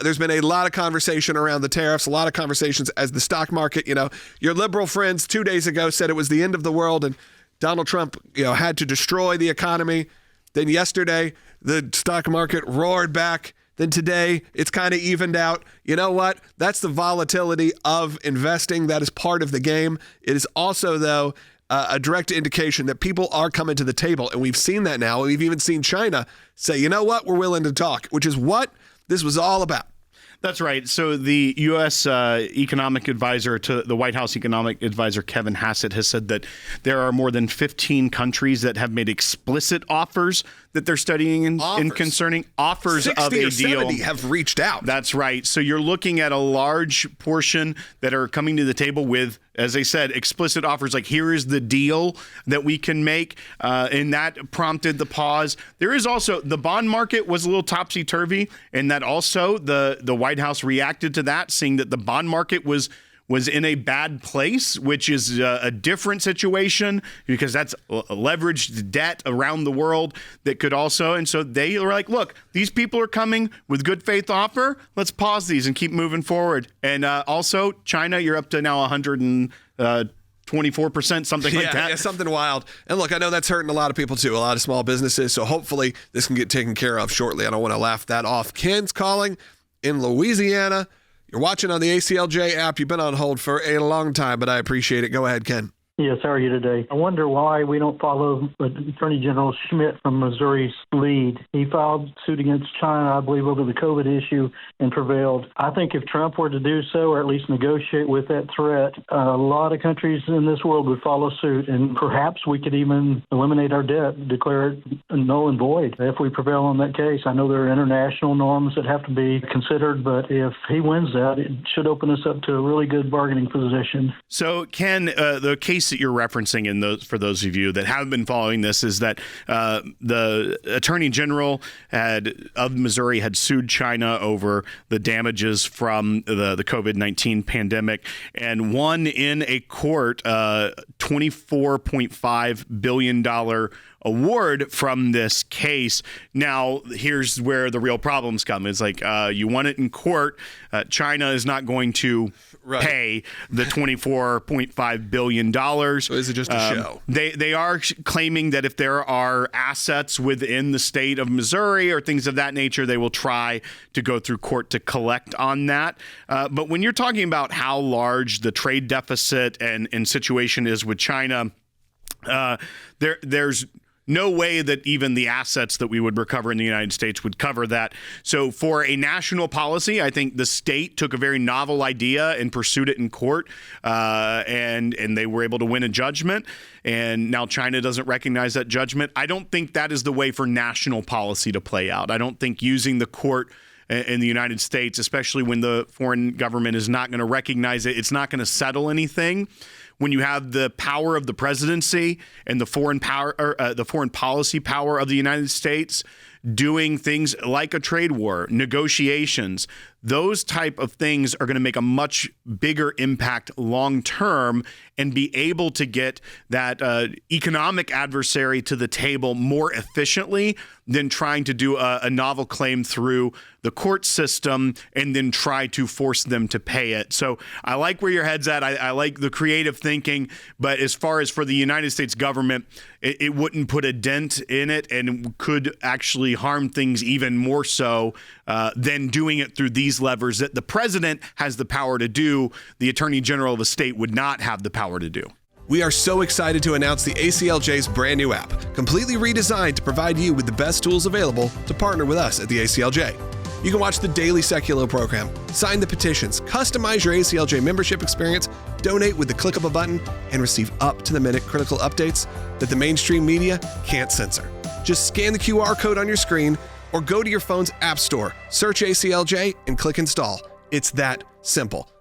There's been a lot of conversation around the tariffs, a lot of conversations as the stock market, your liberal friends 2 days ago said it was the end of the world and Donald Trump, had to destroy the economy. Then yesterday, the stock market roared back. Then today, it's kind of evened out. You know what? That's the volatility of investing. That is part of the game. It is also, though, a direct indication that people are coming to the table. And we've seen that now. We've even seen China say, you know what? We're willing to talk, which is what this was all about. That's right. So the U.S. economic advisor to the White House economic advisor, Kevin Hassett, has said that there are more than 15 countries that have made explicit offers that they're studying and concerning offers of a deal. 60 or 70 have reached out. That's right. So you're looking at a large portion that are coming to the table with, as I said, explicit offers like, here is the deal that we can make. And that prompted the pause. There is also, the bond market was a little topsy-turvy, and that also the White House reacted to that, saying that the bond market was in a bad place, which is a different situation because that's leveraged debt around the world that could also. And so they are like, look, these people are coming with good faith offer. Let's pause these and keep moving forward. And also China, you're up to now 124%, something like that. Yeah, something wild. And look, I know that's hurting a lot of people too, a lot of small businesses. So hopefully this can get taken care of shortly. I don't want to laugh that off. Ken's calling in Louisiana. You're watching on the ACLJ app. You've been on hold for a long time, but I appreciate it. Go ahead, Ken. Yes, how are you today? I wonder why we don't follow Attorney General Schmidt from Missouri's lead. He filed suit against China, I believe, over the COVID issue and prevailed. I think if Trump were to do so, or at least negotiate with that threat, a lot of countries in this world would follow suit, and perhaps we could even eliminate our debt, declare it null and void if we prevail on that case. I know there are international norms that have to be considered, but if he wins that, it should open us up to a really good bargaining position. So, Ken, the case that you're referencing for those of you that have been following this is that the Attorney General of Missouri had sued China over the damages from the COVID-19 pandemic and won in a court $24.5 billion award from this case. Now, here's where the real problems come. It's like you won it in court. China is not going to pay the $24.5 billion. So is it just a show? They are claiming that if there are assets within the state of Missouri or things of that nature, they will try to go through court to collect on that. But when you're talking about how large the trade deficit and situation is with China, there's no way that even the assets that we would recover in the United States would cover that. So for a national policy, I think the state took a very novel idea and pursued it in court, and they were able to win a judgment. And now China doesn't recognize that judgment. I don't think that is the way for national policy to play out. I don't think using the court in the United States, especially when the foreign government is not going to recognize it, it's not going to settle anything. When you have the power of the presidency and the foreign policy power of the United States doing things like a trade war, negotiations, those type of things are going to make a much bigger impact long term and be able to get that economic adversary to the table more efficiently than trying to do a novel claim through the court system and then try to force them to pay it. So I like where your head's at. I like the creative thinking. But as far as for the United States government, it wouldn't put a dent in it and could actually harm things even more so than doing it through these levers that the president has the power to do. The attorney general of a state would not have the power to do. We are so excited to announce the ACLJ's brand new app, completely redesigned to provide you with the best tools available to partner with us at the ACLJ. You can watch the daily Seculo program, sign the petitions, customize your ACLJ membership experience, donate with the click of a button, and receive up-to-the-minute critical updates that the mainstream media can't censor. Just scan the QR code on your screen or go to your phone's app store, search ACLJ, and click install. It's that simple.